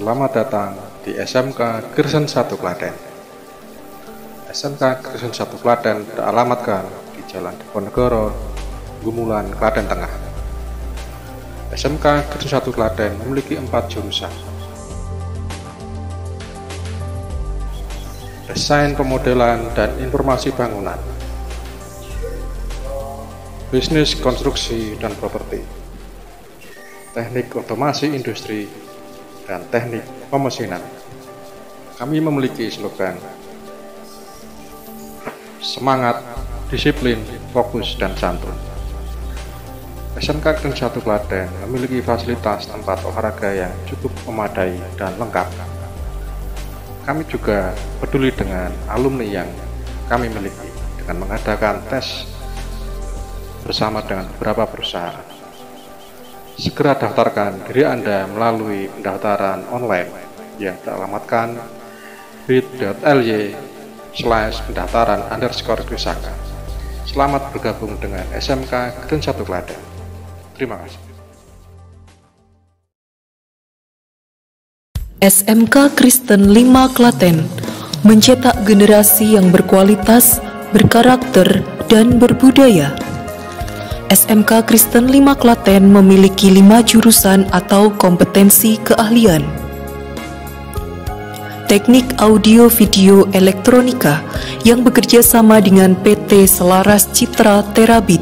Selamat datang di SMK Kristen 1 Klaten. SMK Kristen 1 Klaten beralamatkan di Jalan Diponegoro, Gumulan, Klaten Tengah. SMK Kristen 1 Klaten memiliki 4 jurusan: desain pemodelan dan informasi bangunan, bisnis konstruksi dan properti, teknik otomasi industri, dan teknik pemesinan. Kami memiliki slogan semangat, disiplin, fokus, dan santun. SMK Kristen 1 Klaten memiliki fasilitas tempat olahraga yang cukup memadai dan lengkap. Kami juga peduli dengan alumni yang kami miliki dengan mengadakan tes bersama dengan beberapa perusahaan. Segera daftarkan diri Anda melalui pendaftaran online yang teralamatkan bit.ly/pendaftaran_Trisaka. Selamat bergabung dengan SMK Kristen 1 Klaten. Terima kasih. SMK Kristen 5 Klaten mencetak generasi yang berkualitas, berkarakter, dan berbudaya. SMK Kristen 5 Klaten memiliki 5 jurusan atau kompetensi keahlian. Teknik Audio Video Elektronika yang bekerja sama dengan PT Selaras Citra Terabit.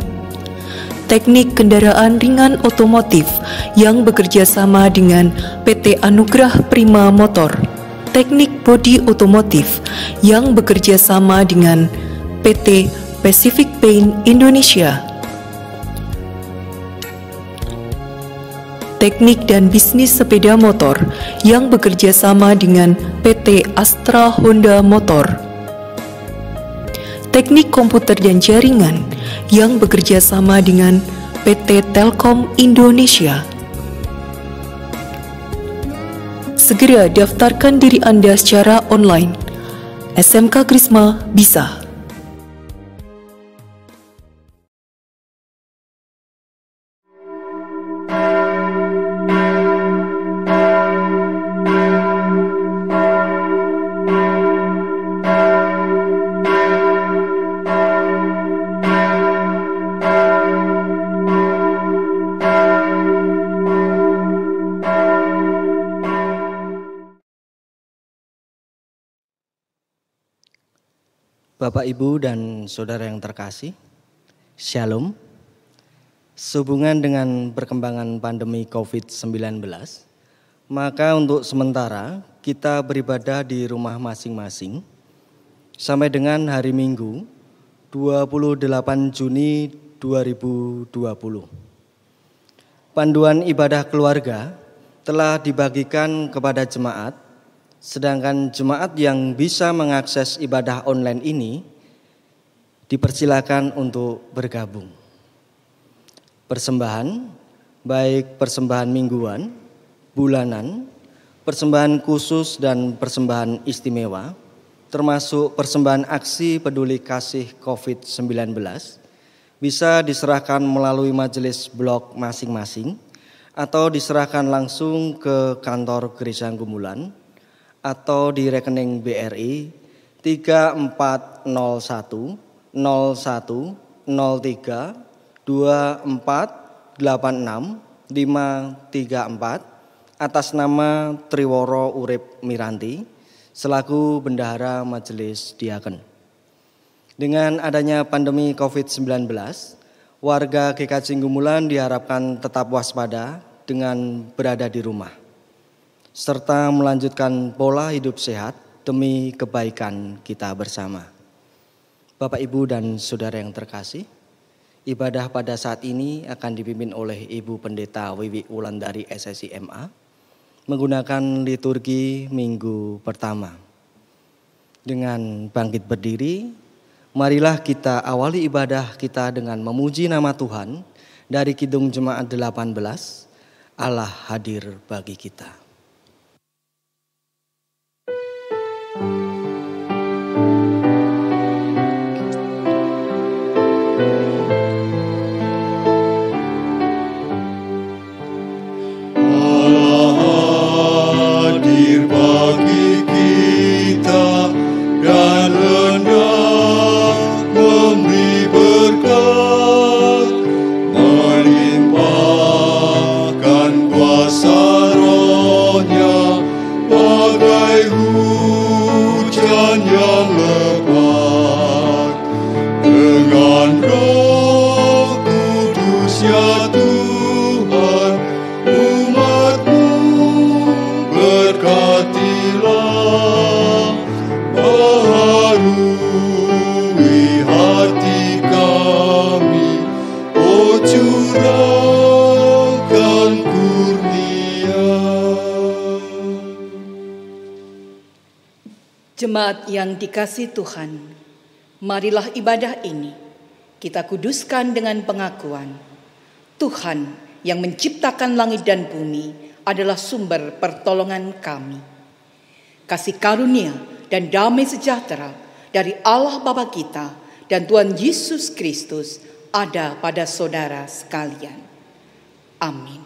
Teknik Kendaraan Ringan Otomotif yang bekerja sama dengan PT Anugrah Prima Motor. Teknik Bodi Otomotif yang bekerja sama dengan PT Pacific Paint Indonesia. Teknik dan bisnis sepeda motor yang bekerja sama dengan PT Astra Honda Motor. Teknik komputer dan jaringan yang bekerja sama dengan PT Telkom Indonesia. Segera daftarkan diri Anda secara online. SMK Krisma bisa. Bapak, Ibu, dan Saudara yang terkasih, Shalom. Sehubungan dengan perkembangan pandemi COVID-19, maka untuk sementara kita beribadah di rumah masing-masing sampai dengan hari Minggu 28 Juni 2020. Panduan ibadah keluarga telah dibagikan kepada jemaat. Sedangkan jemaat yang bisa mengakses ibadah online ini dipersilakan untuk bergabung. Persembahan, baik persembahan mingguan, bulanan, persembahan khusus dan persembahan istimewa, termasuk persembahan aksi peduli kasih COVID-19, bisa diserahkan melalui majelis blok masing-masing atau diserahkan langsung ke kantor Gereja Gumulan atau di rekening BRI 3401 01 03 2486 534 atas nama Triworo Urip Miranti selaku Bendahara Majelis Diaken. Dengan adanya pandemi COVID-19, warga GKJ Gumulan diharapkan tetap waspada dengan berada di rumah, serta melanjutkan pola hidup sehat demi kebaikan kita bersama. Bapak, Ibu, dan Saudara yang terkasih, ibadah pada saat ini akan dipimpin oleh Ibu Pendeta Wiwi Wulandari SSI MA menggunakan liturgi minggu pertama. Dengan bangkit berdiri, marilah kita awali ibadah kita dengan memuji nama Tuhan dari Kidung Jemaat 18, Allah hadir bagi kita. Allah Jemaat yang dikasihi Tuhan, marilah ibadah ini kita kuduskan dengan pengakuan Tuhan yang menciptakan langit dan bumi adalah sumber pertolongan kami. Kasih karunia dan damai sejahtera dari Allah Bapa kita dan Tuhan Yesus Kristus ada pada saudara sekalian. Amin.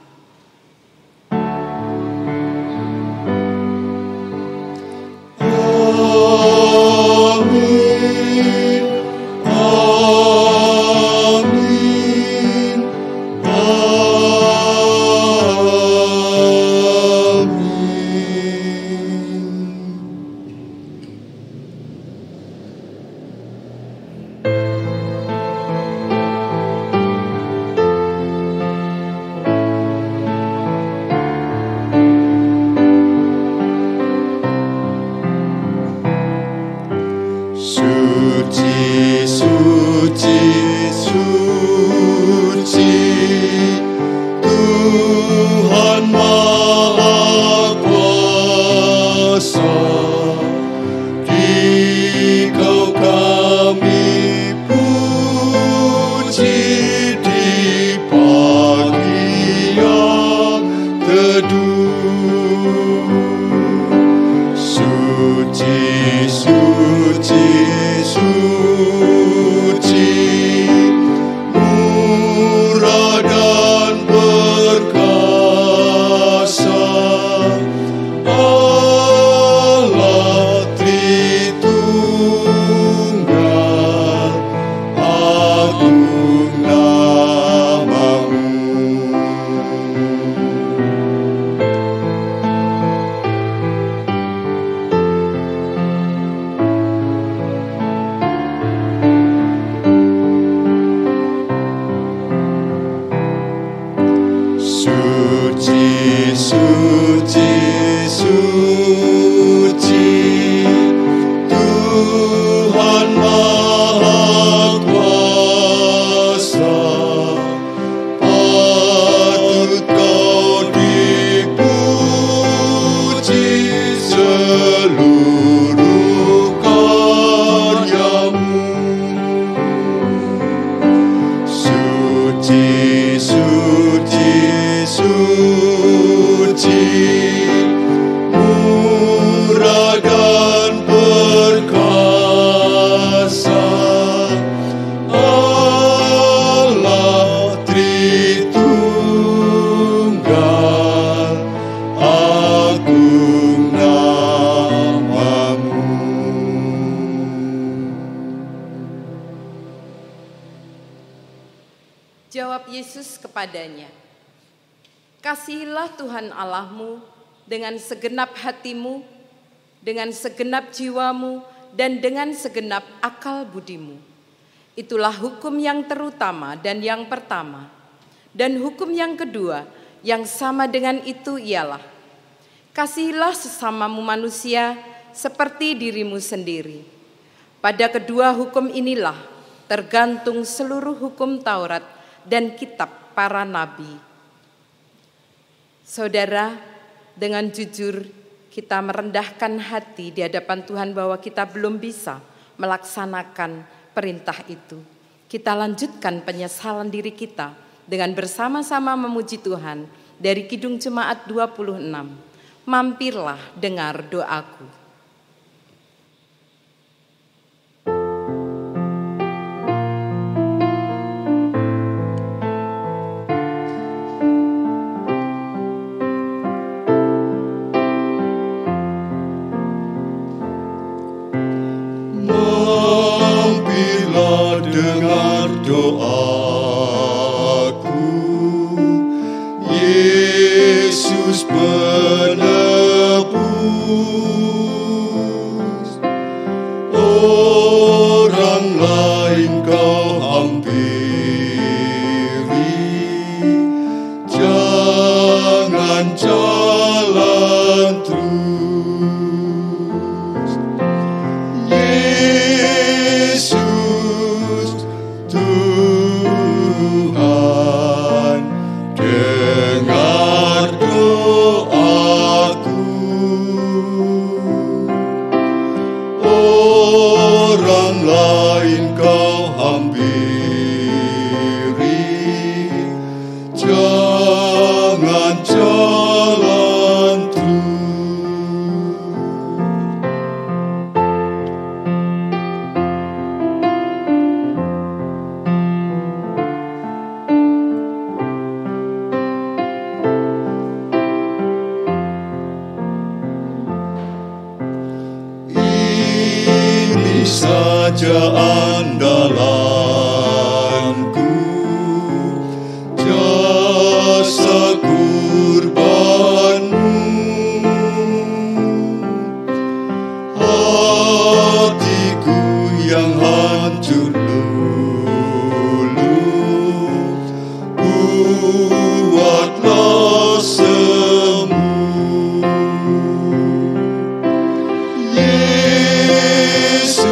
Jawab Yesus kepadanya, "Kasihilah Tuhan Allahmu dengan segenap hatimu, dengan segenap jiwamu, dan dengan segenap akal budimu. Itulah hukum yang terutama dan yang pertama. Dan hukum yang kedua yang sama dengan itu ialah, kasihilah sesamamu manusia seperti dirimu sendiri. Pada kedua hukum inilah tergantung seluruh hukum Taurat dan kitab para nabi." Saudara, dengan jujur kita merendahkan hati di hadapan Tuhan bahwa kita belum bisa melaksanakan perintah itu. Kita lanjutkan penyesalan diri kita dengan bersama-sama memuji Tuhan dari Kidung Jemaat 26. Mampirlah dengar doaku. Dengar doaku, Yesus penebus. Orang lain kau hampiri, jangan jalan terus. Yesus Tuhan, dengar doaku. andalanku, jasa kurbanmu. Hatiku yang hancur lulu, buatlah sembuh. Yesus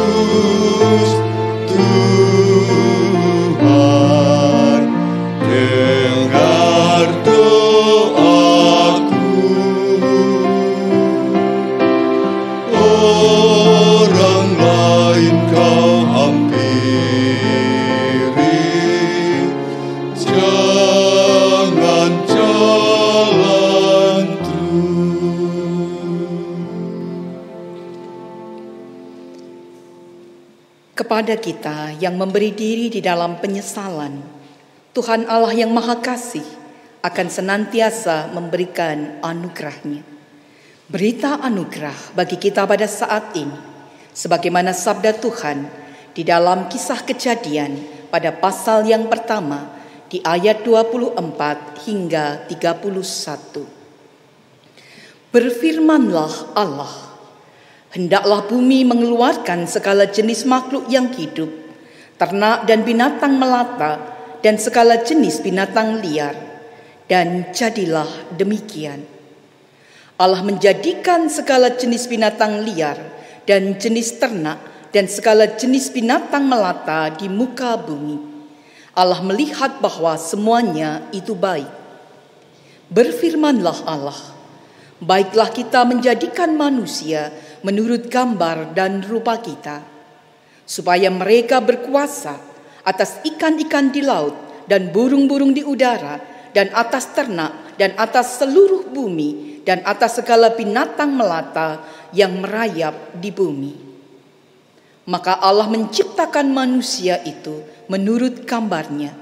Tuhan, dengar doaku. Orang lain kau hampiri, jangan jalan terus. Kepada kita yang memberi diri di dalam penyesalan, Tuhan Allah yang Maha Kasih akan senantiasa memberikan anugerah-Nya. Berita anugerah bagi kita pada saat ini, sebagaimana sabda Tuhan di dalam Kisah Kejadian pada pasal yang pertama di ayat 24 hingga 31. Berfirmanlah Allah, hendaklah bumi mengeluarkan segala jenis makhluk yang hidup, ternak dan binatang melata, dan segala jenis binatang liar. Dan jadilah demikian. Allah menjadikan segala jenis binatang liar dan jenis ternak dan segala jenis binatang melata di muka bumi. Allah melihat bahwa semuanya itu baik. Berfirmanlah Allah, baiklah kita menjadikan manusia menurut gambar dan rupa kita, supaya mereka berkuasa atas ikan-ikan di laut dan burung-burung di udara, dan atas ternak, dan atas seluruh bumi, dan atas segala binatang melata yang merayap di bumi. Maka Allah menciptakan manusia itu menurut gambarnya.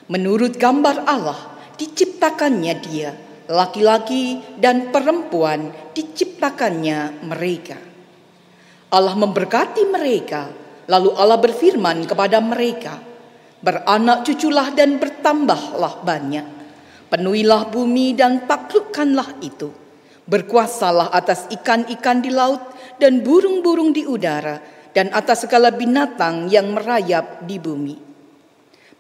Menurut gambar Allah diciptakannya dia, laki-laki dan perempuan diciptakannya mereka. Allah memberkati mereka, lalu Allah berfirman kepada mereka, beranak cuculah dan bertambahlah banyak. Penuhilah bumi dan taklukkanlah itu. Berkuasalah atas ikan-ikan di laut dan burung-burung di udara dan atas segala binatang yang merayap di bumi.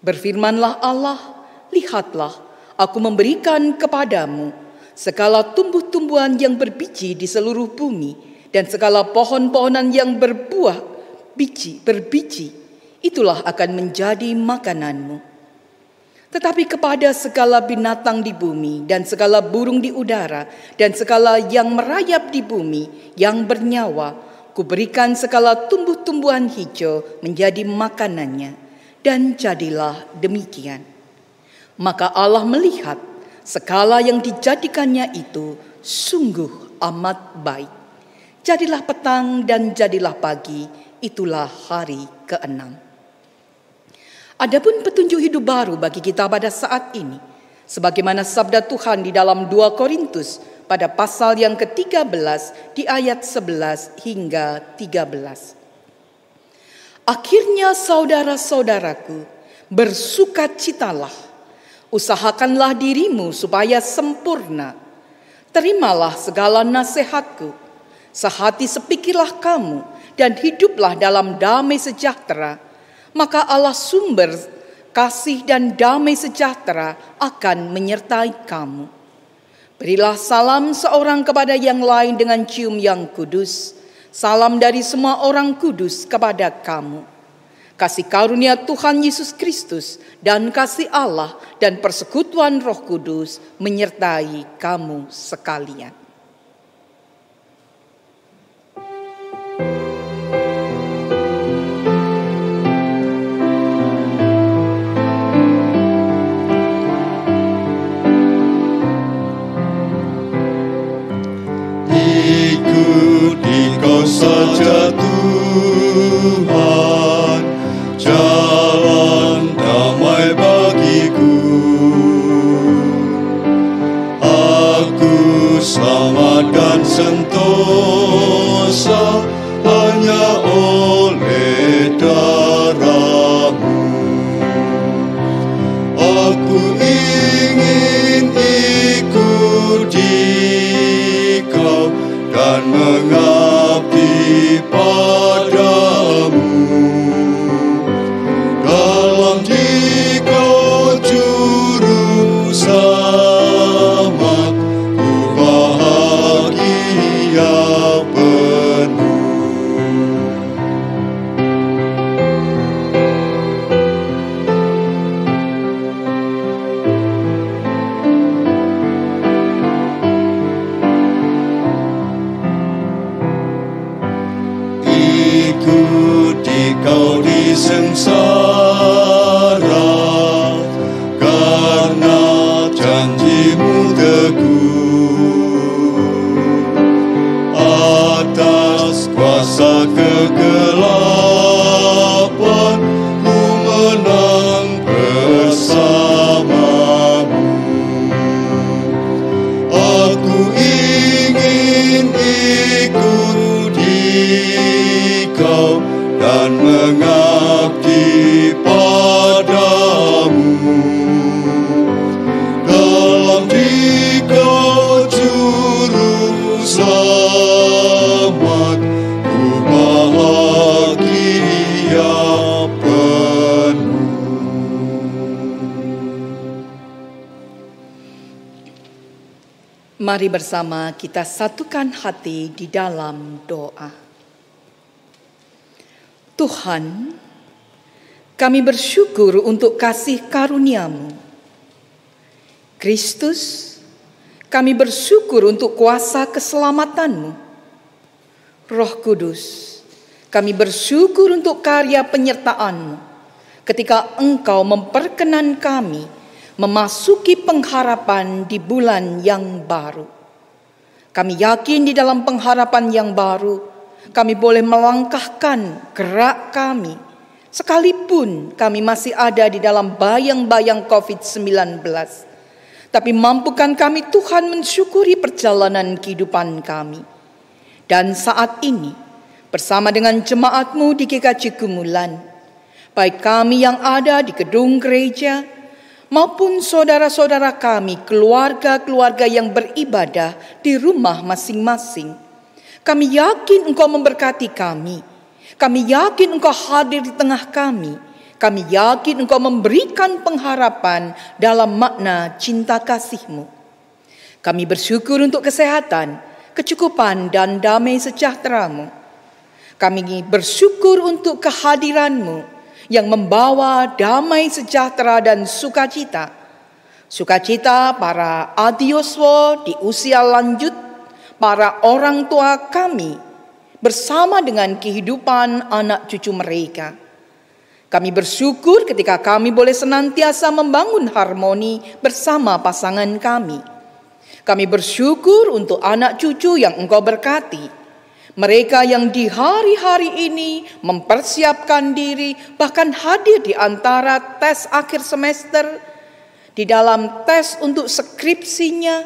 Berfirmanlah Allah, lihatlah, aku memberikan kepadamu segala tumbuh-tumbuhan yang berbiji di seluruh bumi dan segala pohon-pohonan yang berbuah berbiji, itulah akan menjadi makananmu. Tetapi kepada segala binatang di bumi dan segala burung di udara dan segala yang merayap di bumi yang bernyawa, kuberikan segala tumbuh-tumbuhan hijau menjadi makanannya, dan jadilah demikian. Maka Allah melihat segala yang dijadikannya itu sungguh amat baik. Jadilah petang dan jadilah pagi, itulah hari ke-6. Adapun petunjuk hidup baru bagi kita pada saat ini, sebagaimana sabda Tuhan di dalam 2 Korintus pada pasal yang ke-13 di ayat 11 hingga 13. Akhirnya saudara-saudaraku, bersukacitalah, usahakanlah dirimu supaya sempurna, terimalah segala nasihatku, sehati sepikirlah kamu, dan hiduplah dalam damai sejahtera. Maka Allah sumber kasih dan damai sejahtera akan menyertai kamu. Berilah salam seorang kepada yang lain dengan cium yang kudus. Salam dari semua orang kudus kepada kamu. Kasih karunia Tuhan Yesus Kristus dan kasih Allah dan persekutuan Roh Kudus menyertai kamu sekalian. Ikuti kau saja Tuhan, jalan damai bagiku. Aku Mari bersama kita satukan hati di dalam doa. Tuhan, kami bersyukur untuk kasih karunia-Mu. Kristus, kami bersyukur untuk kuasa keselamatan-Mu. Roh Kudus, kami bersyukur untuk karya penyertaan-Mu ketika Engkau memperkenan kami memasuki pengharapan di bulan yang baru. Kami yakin di dalam pengharapan yang baru, kami boleh melangkahkan gerak kami, sekalipun kami masih ada di dalam bayang-bayang COVID-19. Tapi mampukan kami Tuhan mensyukuri perjalanan kehidupan kami. Dan saat ini, bersama dengan jemaat-Mu di GKJ Gumulan, baik kami yang ada di gedung gereja, maupun saudara-saudara kami, keluarga-keluarga yang beribadah di rumah masing-masing. Kami yakin Engkau memberkati kami. Kami yakin Engkau hadir di tengah kami. Kami yakin Engkau memberikan pengharapan dalam makna cinta kasih-Mu. Kami bersyukur untuk kesehatan, kecukupan, dan damai sejahtera-Mu. Kami bersyukur untuk kehadiran-Mu yang membawa damai sejahtera dan sukacita. Sukacita para adioswo di usia lanjut, para orang tua kami, bersama dengan kehidupan anak cucu mereka. Kami bersyukur ketika kami boleh senantiasa membangun harmoni bersama pasangan kami. Kami bersyukur untuk anak cucu yang Engkau berkati. Mereka yang di hari-hari ini mempersiapkan diri, bahkan hadir di antara tes akhir semester, di dalam tes untuk skripsinya,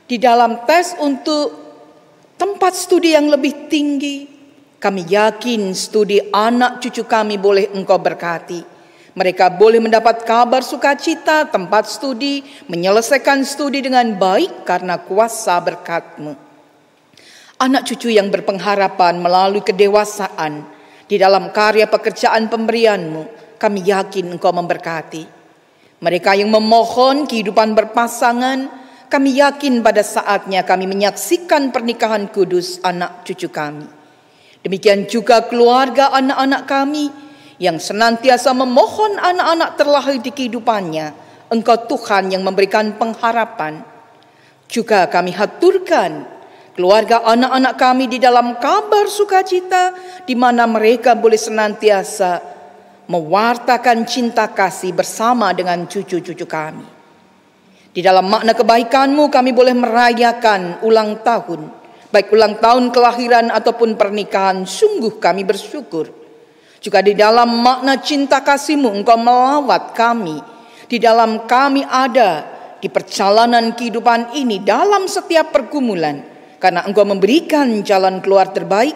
di dalam tes untuk tempat studi yang lebih tinggi. Kami yakin studi anak cucu kami boleh Engkau berkati. Mereka boleh mendapat kabar sukacita, tempat studi, menyelesaikan studi dengan baik karena kuasa berkat-Mu. Anak cucu yang berpengharapan melalui kedewasaan di dalam karya pekerjaan pemberian-Mu, kami yakin Engkau memberkati. Mereka yang memohon kehidupan berpasangan, kami yakin pada saatnya kami menyaksikan pernikahan kudus anak cucu kami. Demikian juga keluarga anak-anak kami yang senantiasa memohon anak-anak terlahir di kehidupannya. Engkau Tuhan yang memberikan pengharapan. Juga kami haturkan keluarga anak-anak kami di dalam kabar sukacita, di mana mereka boleh senantiasa mewartakan cinta kasih bersama dengan cucu-cucu kami. Di dalam makna kebaikan-Mu kami boleh merayakan ulang tahun, baik ulang tahun kelahiran ataupun pernikahan. Sungguh kami bersyukur. Juga di dalam makna cinta kasih-Mu Engkau melawat kami. Di dalam kami ada di perjalanan kehidupan ini, dalam setiap pergumulan. Karena Engkau memberikan jalan keluar terbaik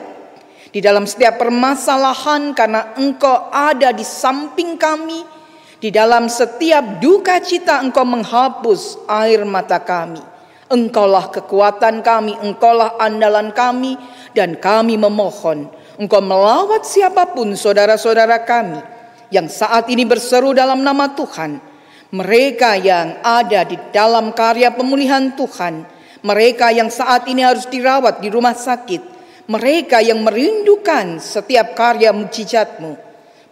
di dalam setiap permasalahan, karena Engkau ada di samping kami. Di dalam setiap duka cita Engkau menghapus air mata kami. Engkaulah kekuatan kami, Engkaulah andalan kami, dan kami memohon Engkau melawat siapapun saudara-saudara kami yang saat ini berseru dalam nama Tuhan. Mereka yang ada di dalam karya pemulihan Tuhan, mereka yang saat ini harus dirawat di rumah sakit, mereka yang merindukan setiap karya mujizat-Mu,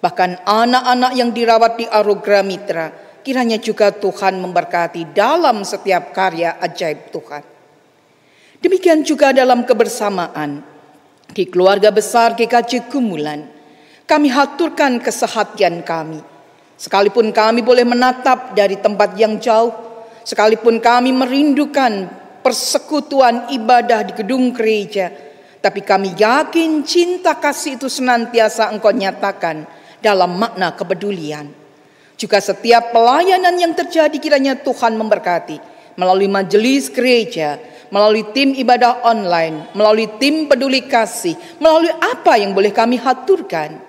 bahkan anak-anak yang dirawat di Arogra Mitra, kiranya juga Tuhan memberkati dalam setiap karya ajaib Tuhan. Demikian juga dalam kebersamaan di keluarga besar GKJ Gumulan, kami haturkan kesehatan kami. Sekalipun kami boleh menatap dari tempat yang jauh, sekalipun kami merindukan persekutuan ibadah di gedung gereja, tapi kami yakin cinta kasih itu senantiasa Engkau nyatakan dalam makna kepedulian. Juga setiap pelayanan yang terjadi kiranya Tuhan memberkati melalui majelis gereja, melalui tim ibadah online, melalui tim peduli kasih, melalui apa yang boleh kami haturkan.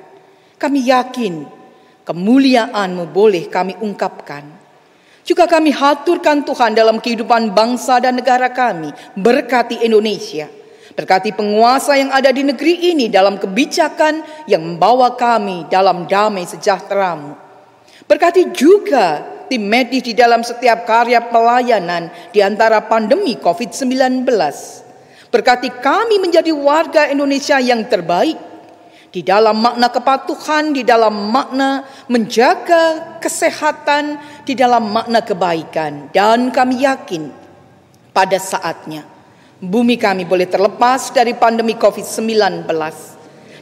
Kami yakin kemuliaan-Mu boleh kami ungkapkan. Juga kami haturkan Tuhan dalam kehidupan bangsa dan negara kami. Berkati Indonesia, berkati penguasa yang ada di negeri ini dalam kebijakan yang membawa kami dalam damai sejahtera-Mu. Berkati juga tim medis di dalam setiap karya pelayanan di antara pandemi COVID-19. Berkati kami menjadi warga Indonesia yang terbaik di dalam makna kepatuhan, di dalam makna menjaga kesehatan, di dalam makna kebaikan. Dan kami yakin pada saatnya bumi kami boleh terlepas dari pandemi COVID-19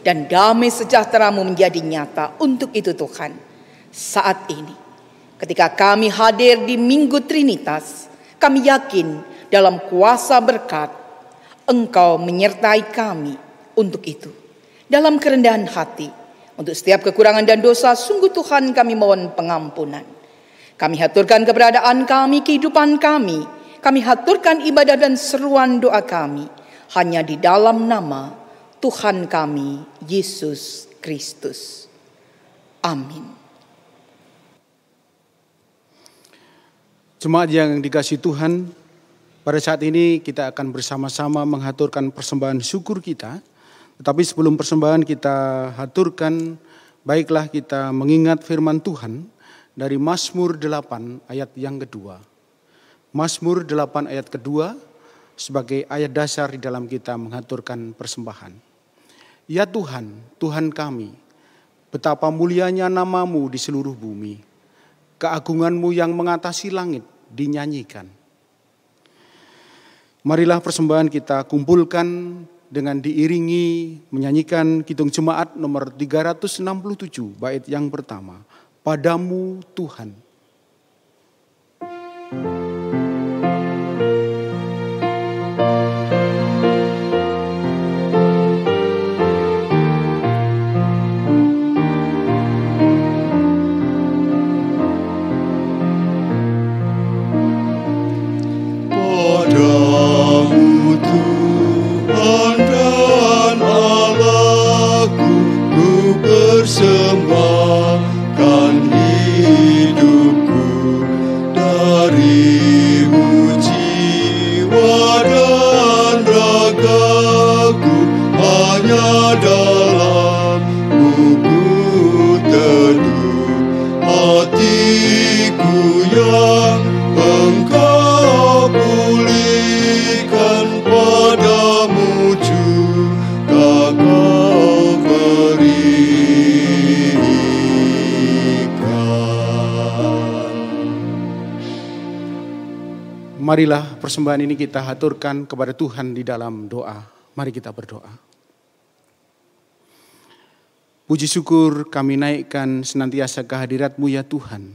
dan damai sejahtera-Mu menjadi nyata. Untuk itu Tuhan, saat ini ketika kami hadir di Minggu Trinitas, kami yakin dalam kuasa berkat Engkau menyertai kami. Untuk itu, dalam kerendahan hati, untuk setiap kekurangan dan dosa, sungguh Tuhan kami mohon pengampunan. Kami haturkan keberadaan kami, kehidupan kami. Kami haturkan ibadah dan seruan doa kami hanya di dalam nama Tuhan kami, Yesus Kristus. Amin. Jemaat yang dikasihi Tuhan, pada saat ini kita akan bersama-sama menghaturkan persembahan syukur kita. Tetapi sebelum persembahan kita haturkan, baiklah kita mengingat firman Tuhan dari Mazmur 8 ayat yang kedua. Mazmur 8 ayat kedua sebagai ayat dasar di dalam kita menghaturkan persembahan. Ya Tuhan, Tuhan kami, betapa mulianya nama-Mu di seluruh bumi. Keagungan-Mu yang mengatasi langit dinyanyikan. Marilah persembahan kita kumpulkan dengan diiringi menyanyikan Kidung Jemaat nomor 367 bait yang pertama. Padamu Tuhan. Padamu Tuhan dan Allahku, ku persembahkan hidupku. Dari-Mu jiwa dan ragaku, hanya dalam-Mu ku teduh. Hatiku yang Engkau pulihkan, padamu juga Kau berikan. Marilah persembahan ini kita haturkan kepada Tuhan di dalam doa. Mari kita berdoa. Puji syukur kami naikkan senantiasa kehadirat-Mu ya Tuhan.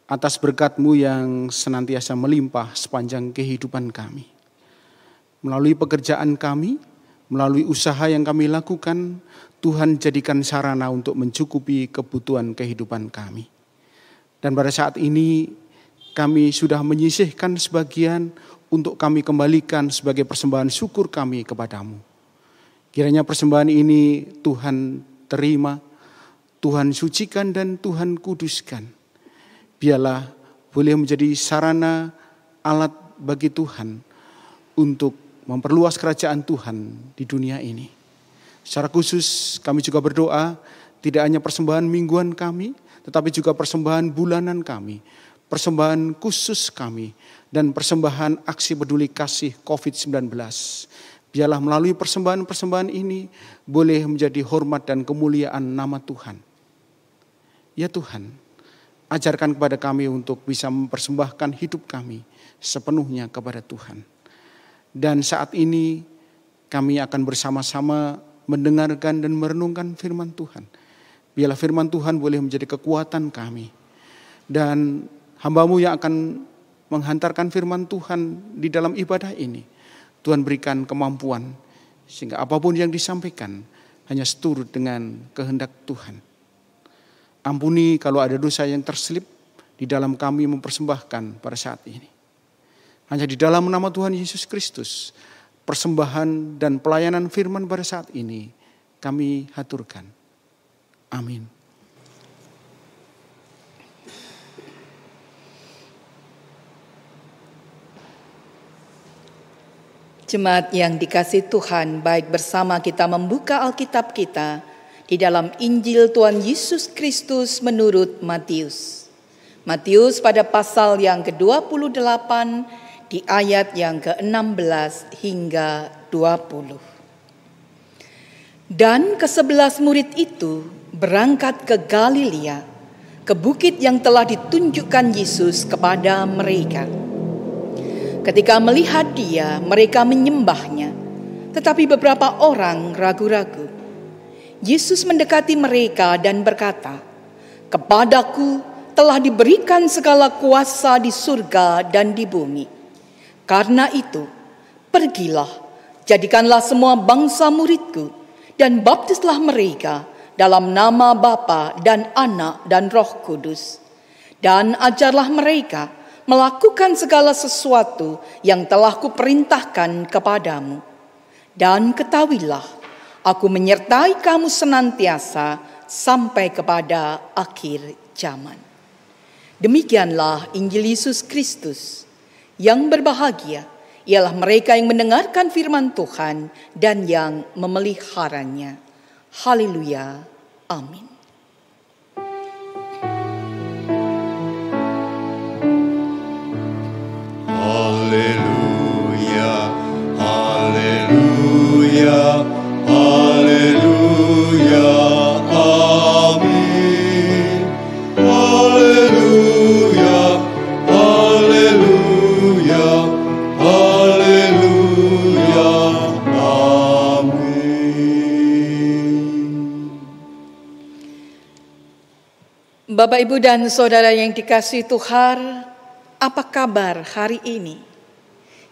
Atas berkat-Mu yang senantiasa melimpah sepanjang kehidupan kami. Melalui pekerjaan kami, melalui usaha yang kami lakukan, Tuhan jadikan sarana untuk mencukupi kebutuhan kehidupan kami. Dan pada saat ini kami sudah menyisihkan sebagian untuk kami kembalikan sebagai persembahan syukur kami kepadamu. Kiranya persembahan ini Tuhan terima, Tuhan sucikan dan Tuhan kuduskan. Biarlah boleh menjadi sarana alat bagi Tuhan untuk memperluas kerajaan Tuhan di dunia ini. Secara khusus kami juga berdoa tidak hanya persembahan mingguan kami, tetapi juga persembahan bulanan kami, persembahan khusus kami, dan persembahan aksi peduli kasih COVID-19. Biarlah melalui persembahan-persembahan ini boleh menjadi hormat dan kemuliaan nama Tuhan. Ya Tuhan, ajarkan kepada kami untuk bisa mempersembahkan hidup kami sepenuhnya kepada Tuhan. Dan saat ini kami akan bersama-sama mendengarkan dan merenungkan firman Tuhan. Biarlah firman Tuhan boleh menjadi kekuatan kami. Dan hamba-Mu yang akan menghantarkan firman Tuhan di dalam ibadah ini, Tuhan berikan kemampuan sehingga apapun yang disampaikan hanya seturut dengan kehendak Tuhan. Ampuni kalau ada dosa yang terselip di dalam kami mempersembahkan pada saat ini. Hanya di dalam nama Tuhan Yesus Kristus, persembahan dan pelayanan firman pada saat ini kami haturkan. Amin. Jemaat yang dikasihi Tuhan, baik bersama kita membuka Alkitab kita di dalam Injil Tuhan Yesus Kristus menurut Matius. Matius pada pasal yang ke-28 di ayat yang ke-16 hingga 20. Dan ke-11 murid itu berangkat ke Galilea, ke bukit yang telah ditunjukkan Yesus kepada mereka. Ketika melihat Dia, mereka menyembahnya, tetapi beberapa orang ragu-ragu. Yesus mendekati mereka dan berkata, "Kepadaku telah diberikan segala kuasa di surga dan di bumi. Karena itu, pergilah, jadikanlah semua bangsa muridku, dan baptislah mereka dalam nama Bapa dan Anak dan Roh Kudus. Dan ajarlah mereka melakukan segala sesuatu yang telah kuperintahkan kepadamu. Dan ketahuilah, aku menyertai kamu senantiasa sampai kepada akhir zaman." Demikianlah Injil Yesus Kristus. Yang berbahagia ialah mereka yang mendengarkan firman Tuhan dan yang memeliharanya. Haleluya. Amin. Haleluya, haleluya, haleluya, amin. Haleluya, haleluya, haleluya, amin. Bapak, Ibu, dan Saudara yang dikasihi Tuhan, apa kabar hari ini?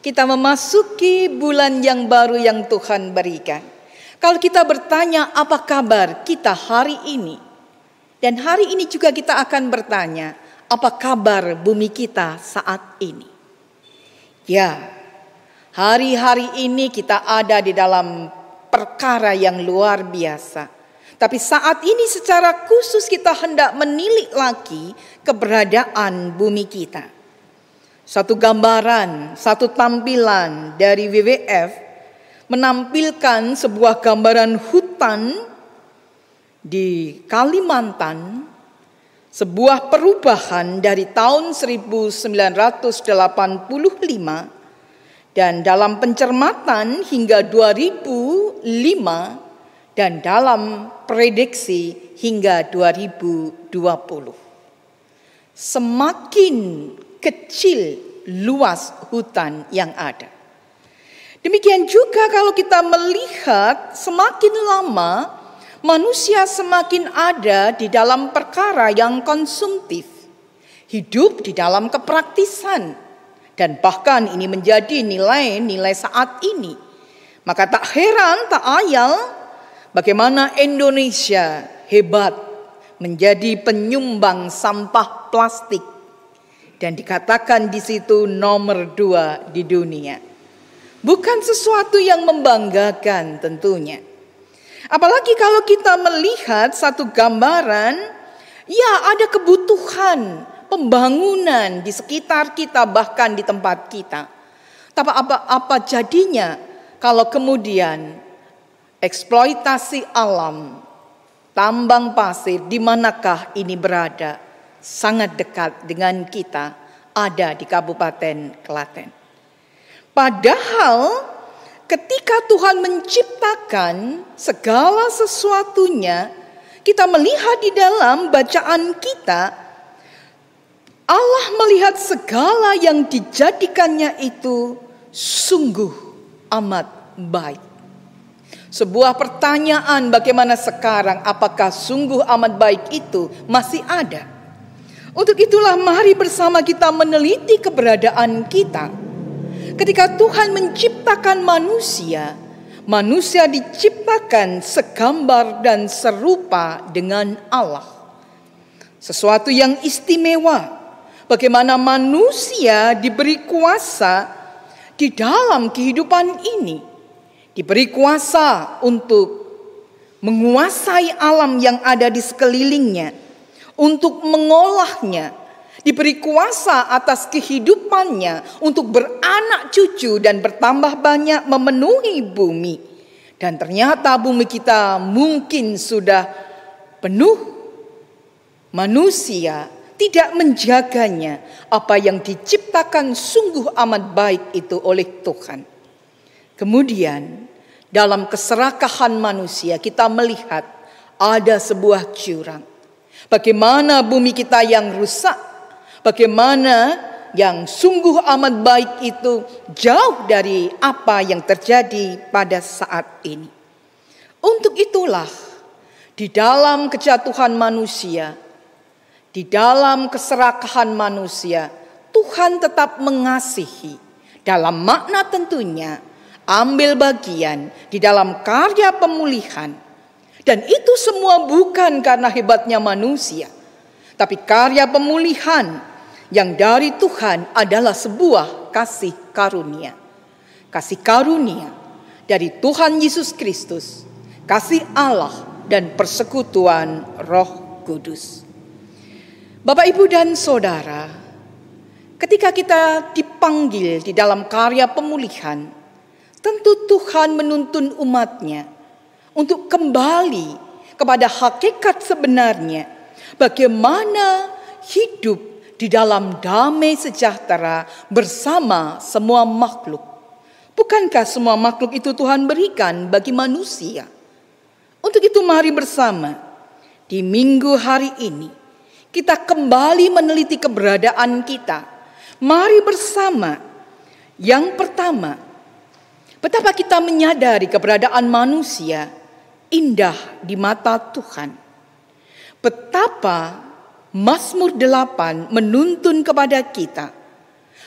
Kita memasuki bulan yang baru yang Tuhan berikan. Kalau kita bertanya apa kabar kita hari ini, dan hari ini juga kita akan bertanya apa kabar bumi kita saat ini. Ya, hari-hari ini kita ada di dalam perkara yang luar biasa. Tapi saat ini secara khusus kita hendak menilik lagi keberadaan bumi kita. Satu gambaran, satu tampilan dari WWF menampilkan sebuah gambaran hutan di Kalimantan, sebuah perubahan dari tahun 1985 dan dalam pencermatan hingga 2005 dan dalam prediksi hingga 2020. Semakin kecil luas hutan yang ada. Demikian juga kalau kita melihat semakin lama manusia semakin ada di dalam perkara yang konsumtif, hidup di dalam kepraktisan, dan bahkan ini menjadi nilai-nilai saat ini. Maka tak heran, tak ayal bagaimana Indonesia hebat menjadi penyumbang sampah plastik. Dan dikatakan di situ nomor 2 di dunia. Bukan sesuatu yang membanggakan tentunya. Apalagi kalau kita melihat satu gambaran, ya ada kebutuhan pembangunan di sekitar kita, bahkan di tempat kita. Tapi apa jadinya kalau kemudian eksploitasi alam, tambang pasir, di manakah ini berada? Sangat dekat dengan kita, ada di Kabupaten Klaten. Padahal ketika Tuhan menciptakan segala sesuatunya, kita melihat di dalam bacaan kita, Allah melihat segala yang dijadikannya itu sungguh amat baik. Sebuah pertanyaan bagaimana sekarang, apakah sungguh amat baik itu masih ada? Untuk itulah mari bersama kita meneliti keberadaan kita. Ketika Tuhan menciptakan manusia, manusia diciptakan segambar dan serupa dengan Allah. Sesuatu yang istimewa. Bagaimana manusia diberi kuasa di dalam kehidupan ini. Diberi kuasa untuk menguasai alam yang ada di sekelilingnya. Untuk mengolahnya, diberi kuasa atas kehidupannya untuk beranak cucu dan bertambah banyak memenuhi bumi. Dan ternyata bumi kita mungkin sudah penuh manusia, tidak menjaganya apa yang diciptakan sungguh amat baik itu oleh Tuhan. Kemudian dalam keserakahan manusia kita melihat ada sebuah jurang. Bagaimana bumi kita yang rusak, bagaimana yang sungguh amat baik itu jauh dari apa yang terjadi pada saat ini. Untuk itulah di dalam kejatuhan manusia, di dalam keserakahan manusia, Tuhan tetap mengasihi. Dalam makna tentunya ambil bagian di dalam karya pemulihan. Dan itu semua bukan karena hebatnya manusia, tapi karya pemulihan yang dari Tuhan adalah sebuah kasih karunia. Kasih karunia dari Tuhan Yesus Kristus, kasih Allah dan persekutuan Roh Kudus. Bapak, Ibu, dan Saudara, ketika kita dipanggil di dalam karya pemulihan, tentu Tuhan menuntun umatnya untuk kembali kepada hakikat sebenarnya, bagaimana hidup di dalam damai sejahtera bersama semua makhluk. Bukankah semua makhluk itu Tuhan berikan bagi manusia? Untuk itu mari bersama di minggu hari ini kita kembali meneliti keberadaan kita. Mari bersama. Yang pertama, betapa kita menyadari keberadaan manusia indah di mata Tuhan. Betapa Mazmur 8 menuntun kepada kita,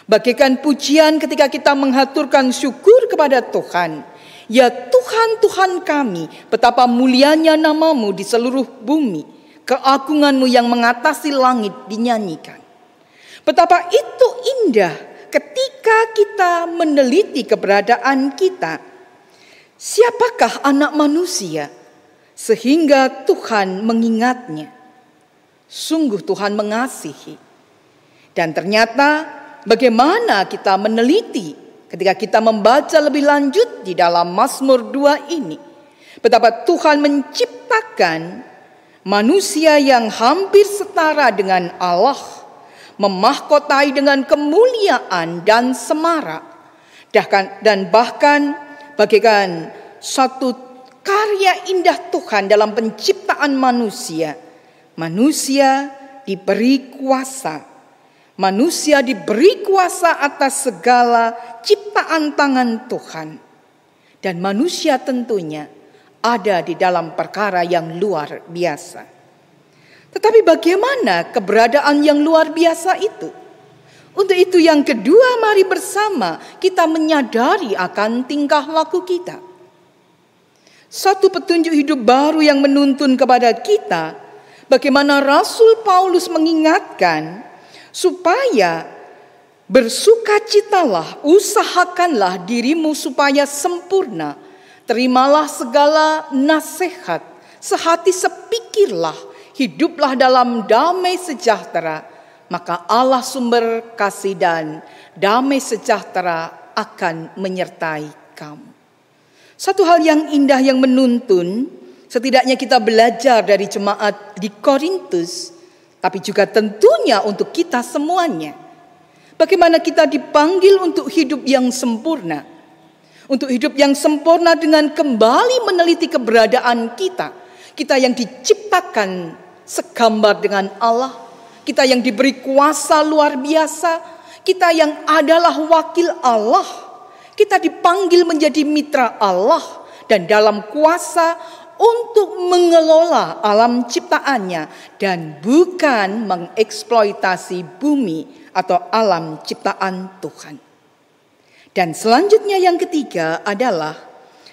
bagaikan pujian ketika kita menghaturkan syukur kepada Tuhan. Ya Tuhan, Tuhan kami, betapa mulianya namamu di seluruh bumi, keagunganmu yang mengatasi langit dinyanyikan. Betapa itu indah ketika kita meneliti keberadaan kita. Siapakah anak manusia sehingga Tuhan mengingatnya? Sungguh Tuhan mengasihi. Dan ternyata bagaimana kita meneliti ketika kita membaca lebih lanjut di dalam Mazmur 2 ini. Betapa Tuhan menciptakan manusia yang hampir setara dengan Allah, memahkotai dengan kemuliaan dan semarak, dan bahkan bagaikan satu karya indah Tuhan dalam penciptaan manusia. Manusia diberi kuasa. Manusia diberi kuasa atas segala ciptaan tangan Tuhan. Dan manusia tentunya ada di dalam perkara yang luar biasa. Tetapi bagaimana keberadaan yang luar biasa itu? Untuk itu yang kedua, mari bersama kita menyadari akan tingkah laku kita. Satu petunjuk hidup baru yang menuntun kepada kita, bagaimana Rasul Paulus mengingatkan supaya bersukacitalah, usahakanlah dirimu supaya sempurna. Terimalah segala nasihat, sehati sepikirlah, hiduplah dalam damai sejahtera. Maka Allah sumber kasih dan damai sejahtera akan menyertai kamu. Satu hal yang indah yang menuntun, setidaknya kita belajar dari jemaat di Korintus, tapi juga tentunya untuk kita semuanya. Bagaimana kita dipanggil untuk hidup yang sempurna. Untuk hidup yang sempurna dengan kembali meneliti keberadaan kita. Kita yang diciptakan segambar dengan Allah. Kita yang diberi kuasa luar biasa. Kita yang adalah wakil Allah. Kita dipanggil menjadi mitra Allah. Dan dalam kuasa untuk mengelola alam ciptaannya. Dan bukan mengeksploitasi bumi atau alam ciptaan Tuhan. Dan selanjutnya yang ketiga adalah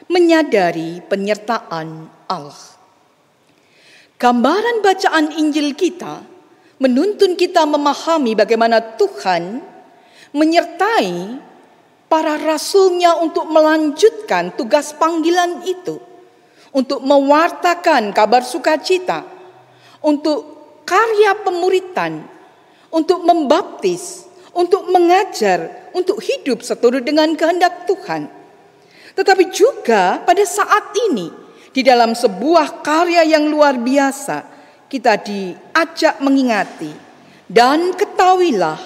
menyadari penyertaan Allah. Gambaran bacaan Injil kita menuntun kita memahami bagaimana Tuhan menyertai para rasulnya untuk melanjutkan tugas panggilan itu. Untuk mewartakan kabar sukacita, untuk karya pemuritan, untuk membaptis, untuk mengajar, untuk hidup seturut dengan kehendak Tuhan. Tetapi juga pada saat ini, di dalam sebuah karya yang luar biasa, kita diajak mengingati Dan ketahuilah,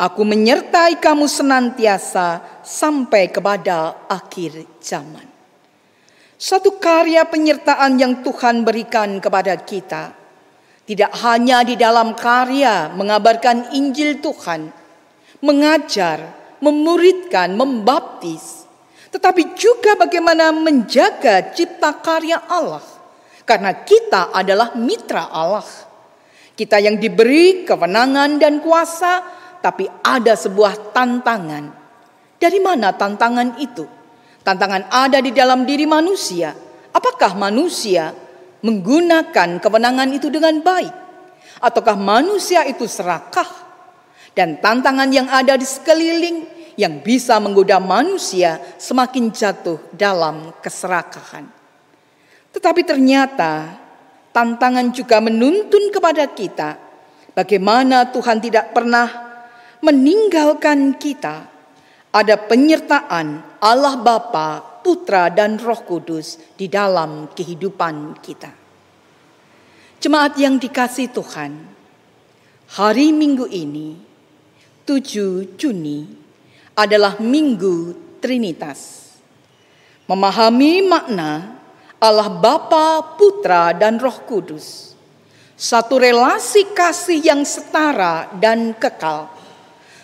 aku menyertai kamu senantiasa sampai kepada akhir zaman. Satu karya penyertaan yang Tuhan berikan kepada kita, tidak hanya di dalam karya mengabarkan Injil Tuhan, mengajar, memuridkan, membaptis, tetapi juga bagaimana menjaga cipta karya Allah. Karena kita adalah mitra Allah. Kita yang diberi kewenangan dan kuasa, tapi ada sebuah tantangan. Dari mana tantangan itu? Tantangan ada di dalam diri manusia. Apakah manusia menggunakan kewenangan itu dengan baik? Ataukah manusia itu serakah? Dan tantangan yang ada di sekeliling yang bisa menggoda manusia semakin jatuh dalam keserakahan. Tetapi ternyata tantangan juga menuntun kepada kita bagaimana Tuhan tidak pernah meninggalkan kita. Ada penyertaan Allah Bapa, Putra dan Roh Kudus di dalam kehidupan kita. Jemaat yang dikasihi Tuhan, hari Minggu ini 7 Juni adalah Minggu Trinitas. Memahami makna Allah Bapa, Putra, dan Roh Kudus. Satu relasi kasih yang setara dan kekal.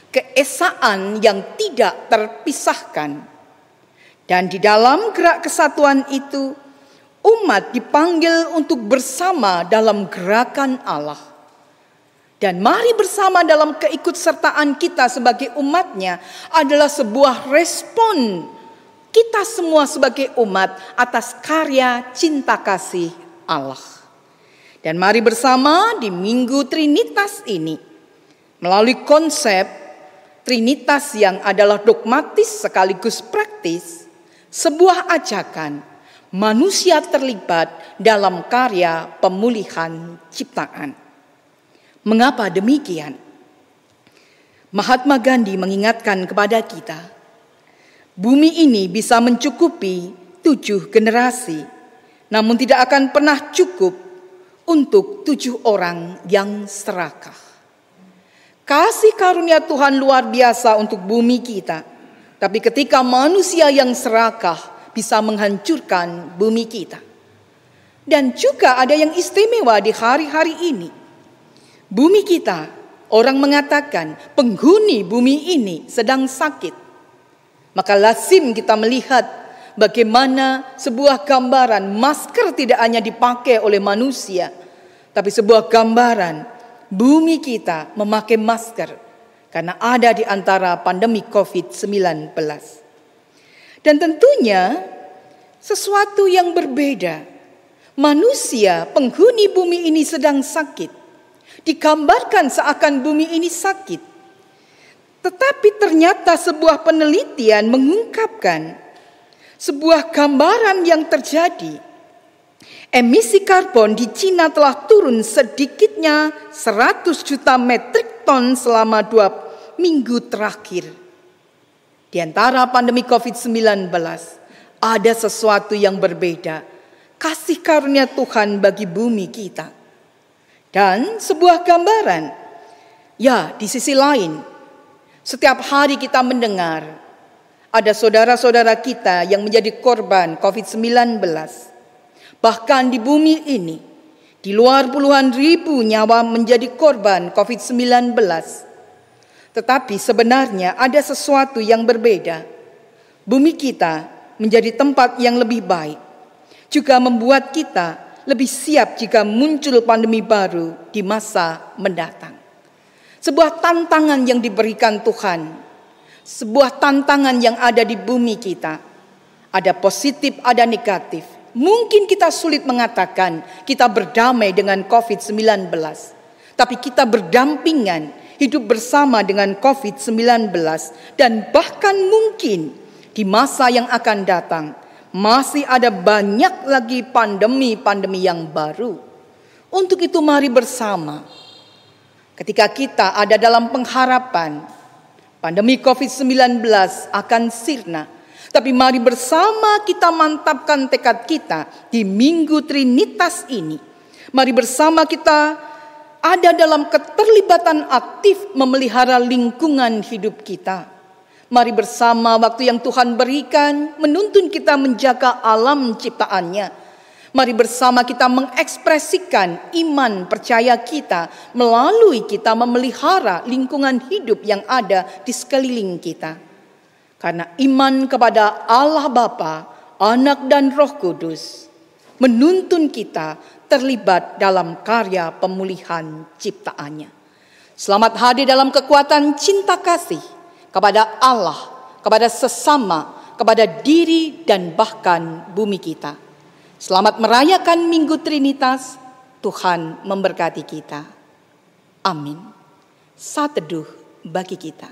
Keesaan yang tidak terpisahkan. Dan di dalam gerak kesatuan itu, umat dipanggil untuk bersama dalam gerakan Allah. Dan mari bersama dalam keikutsertaan kita sebagai umatnya adalah sebuah respon kita semua sebagai umat atas karya cinta kasih Allah. Dan mari bersama di Minggu Trinitas ini, melalui konsep Trinitas yang adalah dogmatis sekaligus praktis, sebuah ajakan manusia terlibat dalam karya pemulihan ciptaan. Mengapa demikian? Mahatma Gandhi mengingatkan kepada kita, bumi ini bisa mencukupi 7 generasi, namun tidak akan pernah cukup untuk 7 orang yang serakah. Kasih karunia Tuhan luar biasa untuk bumi kita, tapi ketika manusia yang serakah bisa menghancurkan bumi kita. Dan juga ada yang istimewa di hari-hari ini. Bumi kita, orang mengatakan penghuni bumi ini sedang sakit. Maka lazim kita melihat bagaimana sebuah gambaran masker tidak hanya dipakai oleh manusia, tapi sebuah gambaran bumi kita memakai masker karena ada di antara pandemi COVID-19. Dan tentunya sesuatu yang berbeda. Manusia, penghuni bumi ini sedang sakit. Digambarkan seakan bumi ini sakit. Tetapi ternyata sebuah penelitian mengungkapkan sebuah gambaran yang terjadi. Emisi karbon di Cina telah turun sedikitnya 100 juta metrik ton selama 2 minggu terakhir. Di antara pandemi COVID-19 ada sesuatu yang berbeda. Kasih karunia Tuhan bagi bumi kita. Dan sebuah gambaran. Ya, di sisi lain, setiap hari kita mendengar ada saudara-saudara kita yang menjadi korban COVID-19. Bahkan di bumi ini, di luar puluhan ribu nyawa menjadi korban COVID-19. Tetapi sebenarnya ada sesuatu yang berbeda. Bumi kita menjadi tempat yang lebih baik. Juga membuat kita lebih siap jika muncul pandemi baru di masa mendatang. Sebuah tantangan yang diberikan Tuhan. Sebuah tantangan yang ada di bumi kita. Ada positif, ada negatif. Mungkin kita sulit mengatakan kita berdamai dengan COVID-19. Tapi kita berdampingan, hidup bersama dengan COVID-19. Dan bahkan mungkin di masa yang akan datang, masih ada banyak lagi pandemi-pandemi yang baru. Untuk itu mari bersama. Ketika kita ada dalam pengharapan, pandemi COVID-19 akan sirna. Tapi mari bersama kita mantapkan tekad kita di Minggu Trinitas ini. Mari bersama kita ada dalam keterlibatan aktif memelihara lingkungan hidup kita. Mari bersama waktu yang Tuhan berikan menuntun kita menjaga alam ciptaannya. Mari bersama kita mengekspresikan iman percaya kita melalui kita memelihara lingkungan hidup yang ada di sekeliling kita. Karena iman kepada Allah Bapa, Anak dan Roh Kudus menuntun kita terlibat dalam karya pemulihan ciptaannya. Selamat hadir dalam kekuatan cinta kasih kepada Allah, kepada sesama, kepada diri dan bahkan bumi kita. Selamat merayakan Minggu Trinitas. Tuhan memberkati kita. Amin. Saat teduh bagi kita.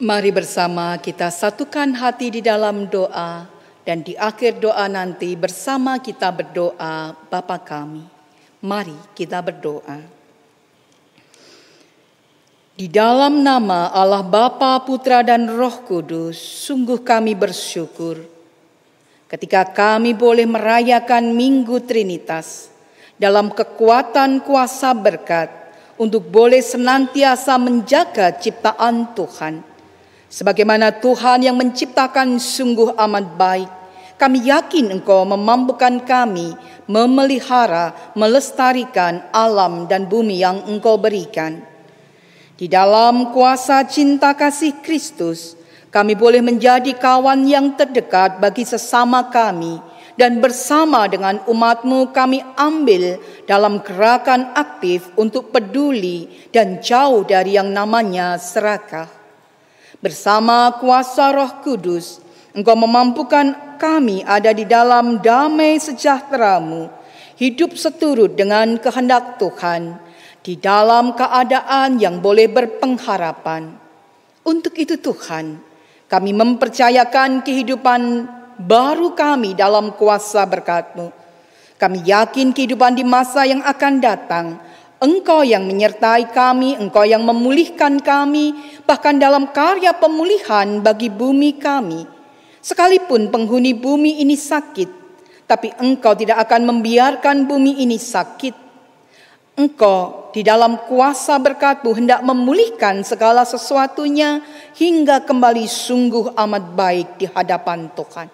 Mari bersama kita satukan hati di dalam doa, dan di akhir doa nanti bersama kita berdoa Bapa kami. Mari kita berdoa. Di dalam nama Allah Bapa, Putra dan Roh Kudus, sungguh kami bersyukur ketika kami boleh merayakan Minggu Trinitas dalam kekuatan kuasa berkat untuk boleh senantiasa menjaga ciptaan Tuhan. Sebagaimana Tuhan yang menciptakan sungguh amat baik, kami yakin Engkau memampukan kami memelihara, melestarikan alam dan bumi yang Engkau berikan. Di dalam kuasa cinta kasih Kristus, kami boleh menjadi kawan yang terdekat bagi sesama kami, dan bersama dengan umat-Mu kami ambil dalam gerakan aktif untuk peduli dan jauh dari yang namanya serakah. Bersama kuasa Roh Kudus, Engkau memampukan kami ada di dalam damai sejahtera-Mu, hidup seturut dengan kehendak Tuhan, di dalam keadaan yang boleh berpengharapan. Untuk itu Tuhan, kami mempercayakan kehidupan baru kami dalam kuasa berkat-Mu. Kami yakin kehidupan di masa yang akan datang, Engkau yang menyertai kami, Engkau yang memulihkan kami, bahkan dalam karya pemulihan bagi bumi kami. Sekalipun penghuni bumi ini sakit, tapi Engkau tidak akan membiarkan bumi ini sakit. Engkau di dalam kuasa berkat-Mu hendak memulihkan segala sesuatunya hingga kembali sungguh amat baik di hadapan Tuhan.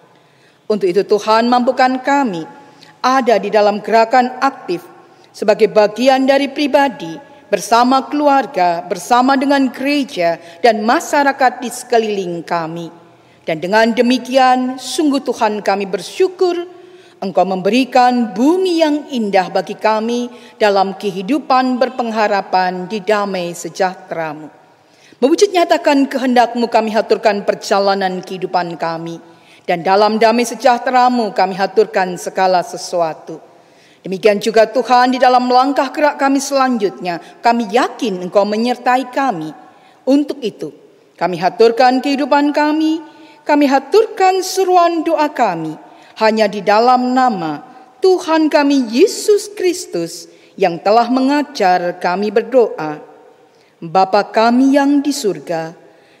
Untuk itu Tuhan mampukan kami ada di dalam gerakan aktif sebagai bagian dari pribadi, bersama keluarga, bersama dengan gereja dan masyarakat di sekeliling kami. Dan dengan demikian sungguh Tuhan kami bersyukur Engkau memberikan bumi yang indah bagi kami dalam kehidupan berpengharapan di damai sejahtera-Mu. Mewujud nyatakan kehendak-Mu kami haturkan perjalanan kehidupan kami. Dan dalam damai sejahtera-Mu kami haturkan segala sesuatu. Demikian juga Tuhan di dalam langkah gerak kami selanjutnya, kami yakin Engkau menyertai kami. Untuk itu kami haturkan kehidupan kami haturkan seruan doa kami, hanya di dalam nama Tuhan kami Yesus Kristus yang telah mengajar kami berdoa. Bapa kami yang di surga,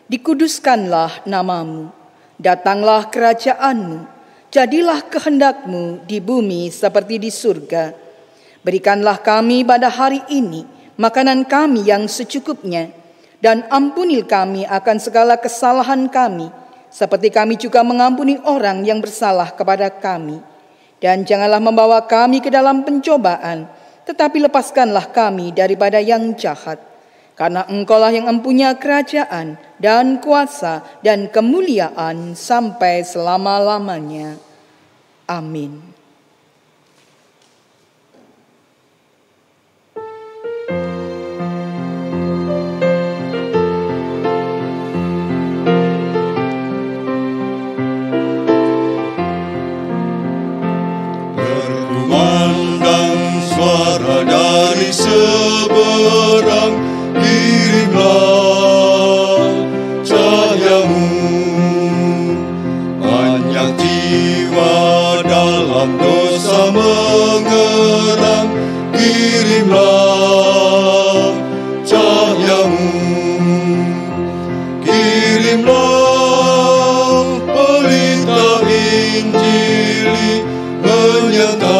dikuduskanlah nama-Mu. Datanglah kerajaan-Mu, jadilah kehendak-Mu di bumi seperti di surga. Berikanlah kami pada hari ini makanan kami yang secukupnya, dan ampunilah kami akan segala kesalahan kami, seperti kami juga mengampuni orang yang bersalah kepada kami. Dan janganlah membawa kami ke dalam pencobaan, tetapi lepaskanlah kami daripada yang jahat. Karena Engkaulah yang mempunyai kerajaan dan kuasa dan kemuliaan sampai selama-lamanya. Amin. Berkumandang suara dari seberang, kirimlah cahaya-Mu. Banyak jiwa dalam dosa mengerang, kirimlah cahaya-Mu. Kirimlah pelita Injili menyertai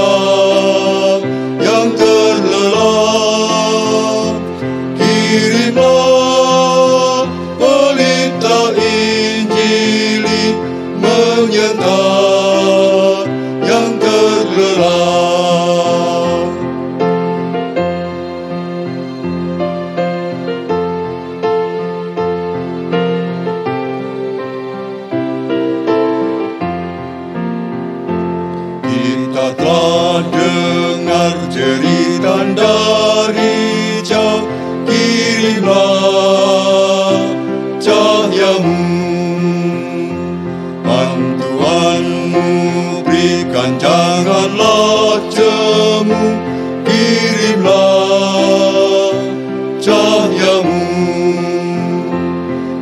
yang terlelap. Kirimlah pelita Injili menyertai yang terlelap. Kita telah dengar jeritan dari jauh, kirimlah cahaya-Mu. Bantuan-Mu berikan, janganlah jemu, kirimlah cahaya-Mu.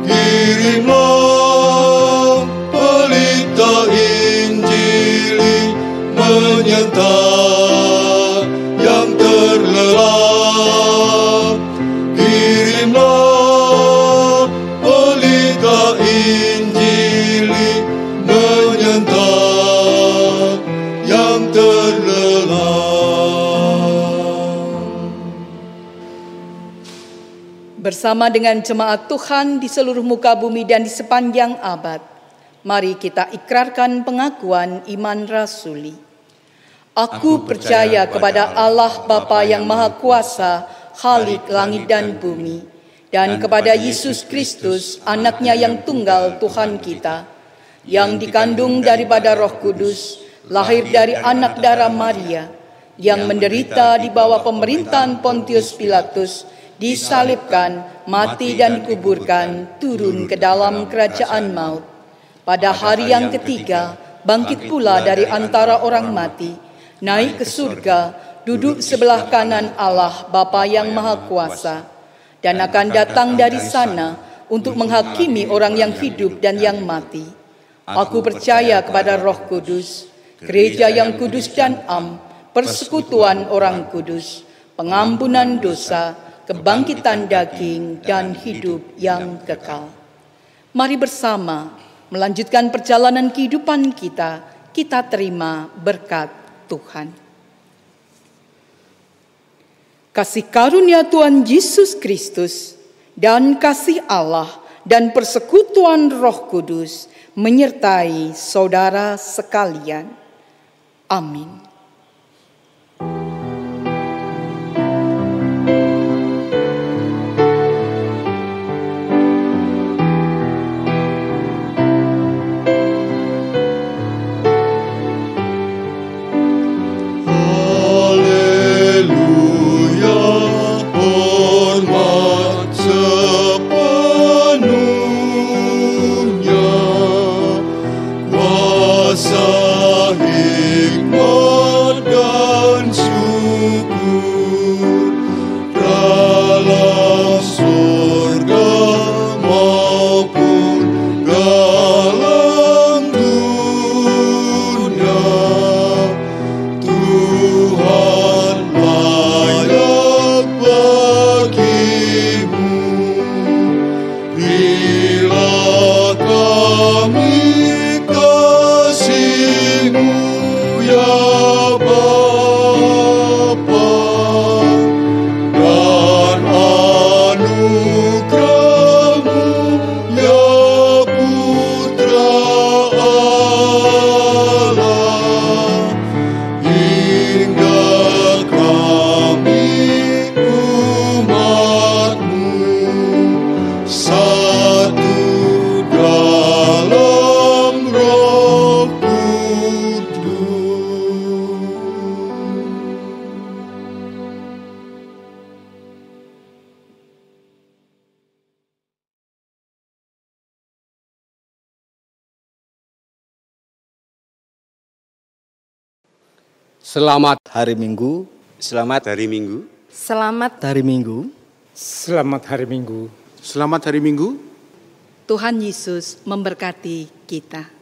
Kirimlah pelita Injili menyertai yang terlelap. Kirimlah pelita Injili menyertai yang terlelap. Bersama dengan jemaat Tuhan di seluruh muka bumi dan di sepanjang abad, mari kita ikrarkan pengakuan iman rasuli. Aku percaya kepada Allah Bapa yang Maha Kuasa, Khalik langit dan bumi, dan kepada Yesus Kristus, anaknya yang tunggal Tuhan kita, yang dikandung daripada Roh Kudus, lahir dari anak darah Maria, yang menderita di bawah pemerintahan Pontius Pilatus, disalibkan, mati dan dikuburkan, turun ke dalam kerajaan maut. pada hari yang ketiga bangkit pula dari antara orang mati, naik ke surga, duduk sebelah kanan Allah Bapa yang Maha Kuasa, dan akan datang dari sana untuk menghakimi orang yang hidup dan yang mati. Aku percaya kepada Roh Kudus, gereja yang kudus dan am, persekutuan orang kudus, pengampunan dosa, kebangkitan daging, dan hidup yang kekal. Mari bersama melanjutkan perjalanan kehidupan kita terima berkat Tuhan. Kasih karunia Tuhan Yesus Kristus dan kasih Allah dan persekutuan Roh Kudus menyertai saudara sekalian. Amin. Selamat Hari Minggu. Selamat hari Minggu. Selamat Hari Minggu. Selamat hari Minggu. Selamat hari Minggu. Tuhan Yesus memberkati kita.